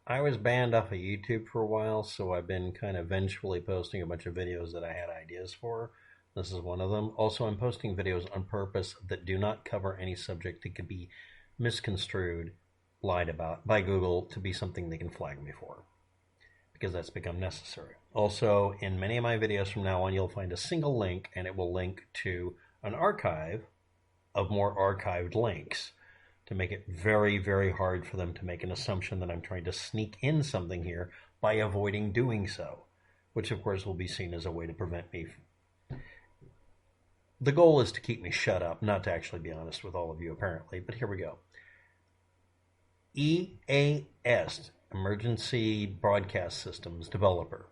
I was banned off of YouTube for a while, so I've been kind of vengefully posting a bunch of videos that I had ideas for. This is one of them. Also, I'm posting videos on purpose that do not cover any subject that could be misconstrued, lied about by Google to be something they can flag me for, because that's become necessary. Also, in many of my videos from now on, you'll find a single link, and it will link to an archive of more archived links to make it very, very hard for them to make an assumption that I'm trying to sneak in something here by avoiding doing so, which of course will be seen as a way to prevent me. The goal is to keep me shut up, not to actually be honest with all of you, apparently, but here we go. EAS, Emergency Broadcast Systems Developer,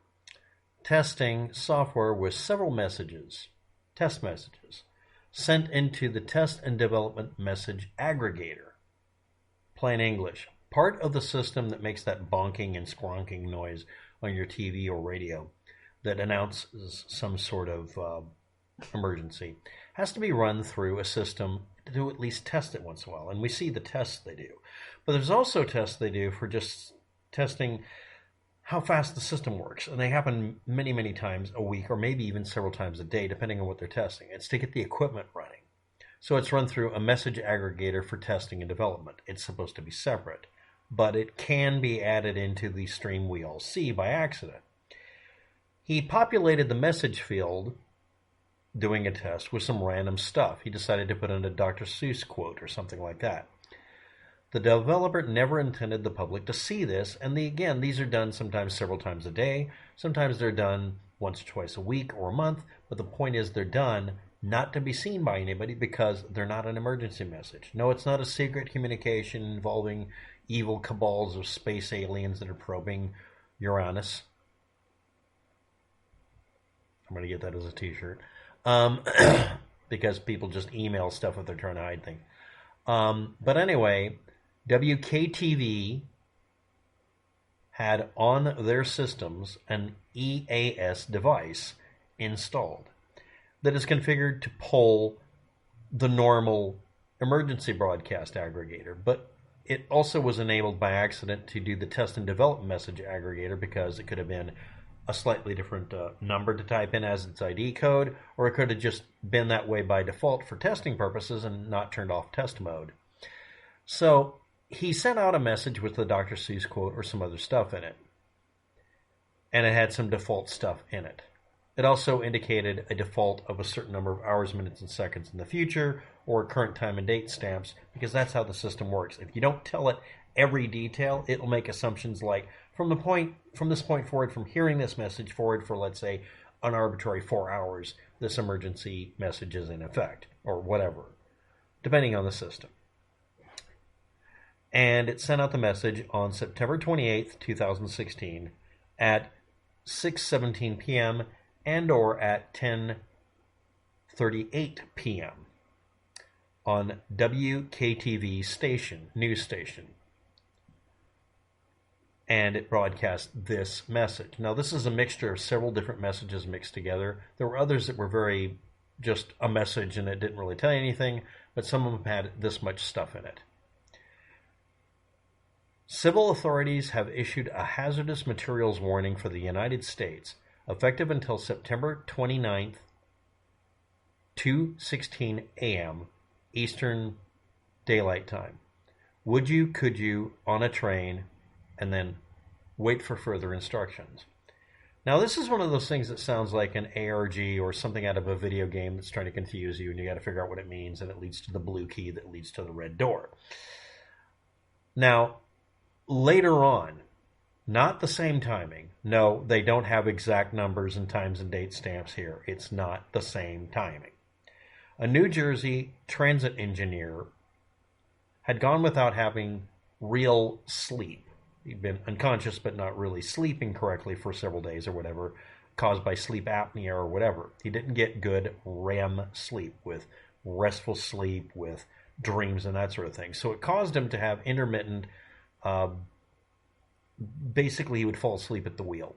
testing software with several messages, test messages, sent into the test and development message aggregator. Plain English, part of the system that makes that bonking and squonking noise on your TV or radio that announces some sort of emergency has to be run through a system to at least test it once in a while. And we see the tests they do. But there's also tests they do for just testing how fast the system works. And they happen many, many times a week, or maybe even several times a day, depending on what they're testing. It's to get the equipment running. So it's run through a message aggregator for testing and development. It's supposed to be separate, but it can be added into the stream we all see by accident. He populated the message field doing a test with some random stuff. He decided to put in a Dr. Seuss quote or something like that. The developer never intended the public to see this, and again, these are done sometimes several times a day. Sometimes they're done once or twice a week or a month, but the point is they're done not to be seen by anybody because they're not an emergency message. No, it's not a secret communication involving evil cabals of space aliens that are probing Uranus. I'm going to get that as a t-shirt. Because people just email stuff if they're trying to hide things. But anyway, WKTV had on their systems an EAS device installed that is configured to pull the normal emergency broadcast aggregator, but it also was enabled by accident to do the test and development message aggregator because it could have been a slightly different number to type in as its ID code, or it could have just been that way by default for testing purposes and not turned off test mode. So he sent out a message with the Dr. Seuss quote or some other stuff in it, and it had some default stuff in it. It also indicated a default of a certain number of hours, minutes, and seconds in the future, or current time and date stamps, because that's how the system works. If you don't tell it every detail, it'll make assumptions like, from this point forward, from hearing this message forward for, let's say, an arbitrary 4 hours, this emergency message is in effect, or whatever, depending on the system. And it sent out the message on September 28th, 2016 at 6:17 p.m. and or at 10:38 p.m. on WKTV station, news station. And it broadcast this message. Now, this is a mixture of several different messages mixed together. There were others that were very just a message and it didn't really tell you anything, but some of them had this much stuff in it. Civil authorities have issued a hazardous materials warning for the United States, effective until September 29th, 2:16 a.m. Eastern Daylight Time. Would you, could you, on a train, and then wait for further instructions. Now, this is one of those things that sounds like an ARG or something out of a video game that's trying to confuse you, and you got to figure out what it means, and it leads to the blue key that leads to the red door. Now, later on, not the same timing. No, they don't have exact numbers and times and date stamps here. It's not the same timing. A New Jersey transit engineer had gone without having real sleep. He'd been unconscious but not really sleeping correctly for several days or whatever, caused by sleep apnea or whatever. He didn't get good REM sleep, with restful sleep, with dreams and that sort of thing. So it caused him to have intermittent, basically he would fall asleep at the wheel.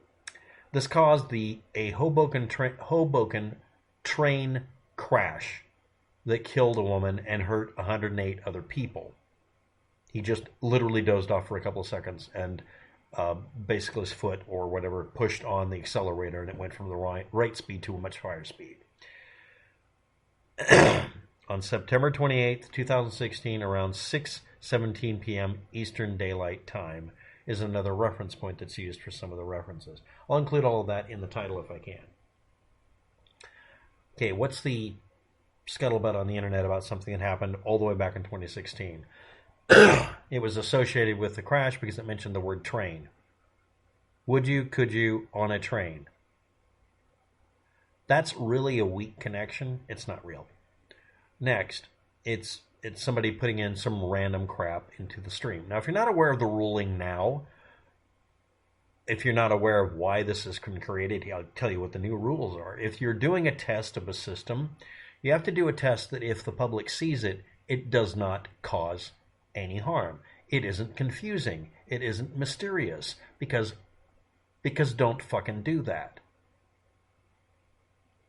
This caused a Hoboken train crash that killed a woman and hurt 108 other people. He just literally dozed off for a couple of seconds and basically his foot or whatever pushed on the accelerator, and it went from the right speed to a much higher speed. On September 28th, 2016, around 6:17 p.m. Eastern Daylight Time is another reference point that's used for some of the references. I'll include all of that in the title if I can. Okay, what's the scuttlebutt on the internet about something that happened all the way back in 2016? It was associated with the crash because it mentioned the word train. Would you, could you, on a train? That's really a weak connection. It's not real. Next, it's somebody putting in some random crap into the stream. Now, if you're not aware of the ruling now, if you're not aware of why this has been created, I'll tell you what the new rules are. If you're doing a test of a system, you have to do a test that if the public sees it, it does not cause any harm. It isn't confusing. It isn't mysterious. Because don't fucking do that.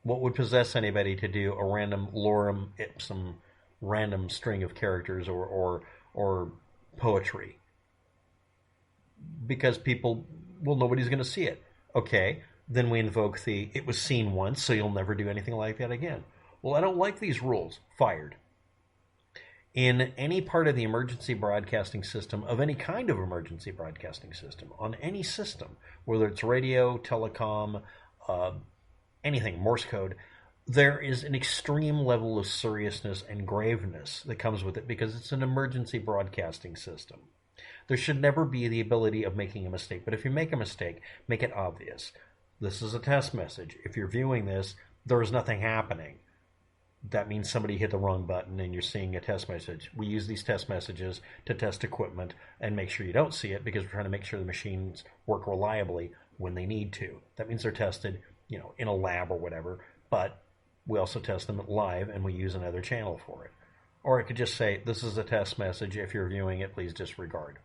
What would possess anybody to do a random lorem ipsum, random string of characters or poetry? Because people, well, nobody's going to see it. Okay, then we invoke the, it was seen once, so you'll never do anything like that again. Well, I don't like these rules. Fired. In any part of the emergency broadcasting system, of any kind of emergency broadcasting system, on any system, whether it's radio, telecom, anything, Morse code, there is an extreme level of seriousness and graveness that comes with it because it's an emergency broadcasting system. There should never be the ability of making a mistake, but if you make a mistake, make it obvious. This is a test message. If you're viewing this, there is nothing happening. That means somebody hit the wrong button and you're seeing a test message. We use these test messages to test equipment and make sure you don't see it because we're trying to make sure the machines work reliably when they need to. That means they're tested, in a lab or whatever, but we also test them live and we use another channel for it. Or it could just say, this is a test message. If you're viewing it, please disregard.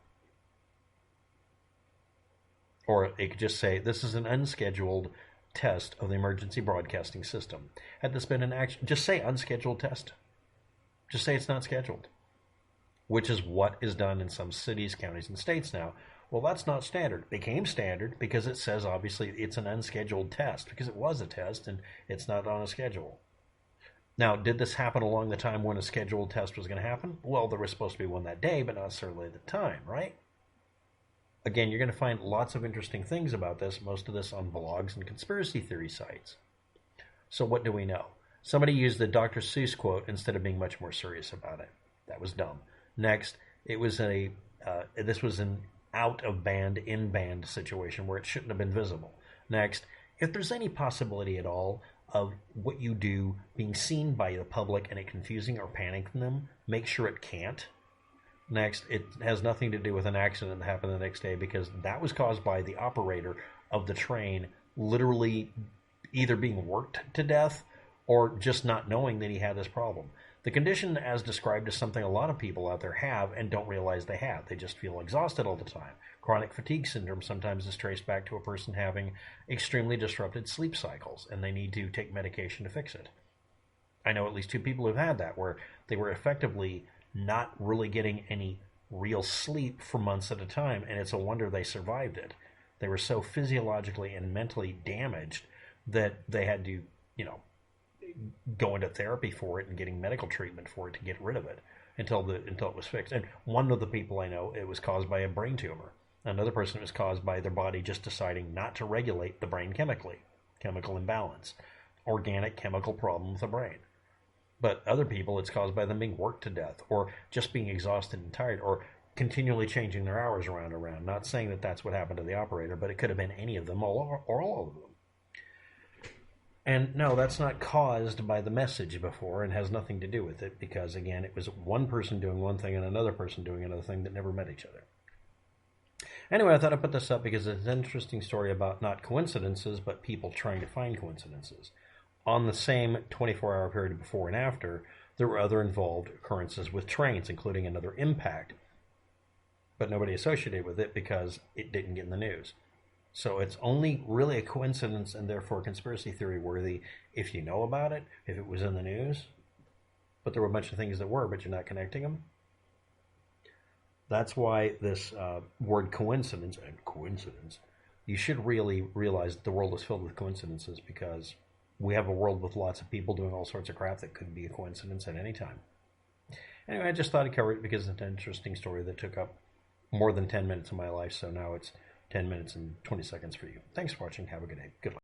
Or it could just say, this is an unscheduled test of the emergency broadcasting system. Had this been an action, just say unscheduled test. Just say it's not scheduled, which is what is done in some cities, counties, and states now. Well, that's not standard. It became standard because it says, obviously, it's an unscheduled test because it was a test and it's not on a schedule. Now, did this happen along the time when a scheduled test was going to happen? Well, there was supposed to be one that day, but not necessarily at the time, right? Again, you're going to find lots of interesting things about this, most of this on blogs and conspiracy theory sites. So what do we know? Somebody used the Dr. Seuss quote instead of being much more serious about it. That was dumb. Next, it was this was an out-of-band, in-band situation where it shouldn't have been visible. Next, if there's any possibility at all of what you do being seen by the public and it confusing or panicking them, make sure it can't. Next, it has nothing to do with an accident that happened the next day because that was caused by the operator of the train literally either being worked to death or just not knowing that he had this problem. The condition as described is something a lot of people out there have and don't realize they have. They just feel exhausted all the time. Chronic fatigue syndrome sometimes is traced back to a person having extremely disrupted sleep cycles and they need to take medication to fix it. I know at least 2 people who've had that where they were effectively not really getting any real sleep for months at a time, and it's a wonder they survived it. They were so physiologically and mentally damaged that they had to, go into therapy for it and getting medical treatment for it to get rid of it until it was fixed. And one of the people I know, it was caused by a brain tumor. Another person, it was caused by their body just deciding not to regulate the brain chemical imbalance, organic chemical problem with the brain. But other people, it's caused by them being worked to death or just being exhausted and tired or continually changing their hours around. Not saying that that's what happened to the operator, but it could have been any of them or all of them. And no, that's not caused by the message before and has nothing to do with it because, again, it was one person doing one thing and another person doing another thing that never met each other. Anyway, I thought I'd put this up because it's an interesting story about not coincidences, but people trying to find coincidences. On the same 24-hour period before and after, there were other involved occurrences with trains, including another impact, but nobody associated with it because it didn't get in the news. So it's only really a coincidence and therefore conspiracy theory worthy if you know about it, if it was in the news, but there were a bunch of things that were, but you're not connecting them. That's why this word coincidence and coincidence, you should really realize that the world is filled with coincidences because we have a world with lots of people doing all sorts of crap that could be a coincidence at any time. Anyway, I just thought I'd cover it because it's an interesting story that took up more than 10 minutes of my life, so now it's 10 minutes and 20 seconds for you. Thanks for watching. Have a good day. Good luck.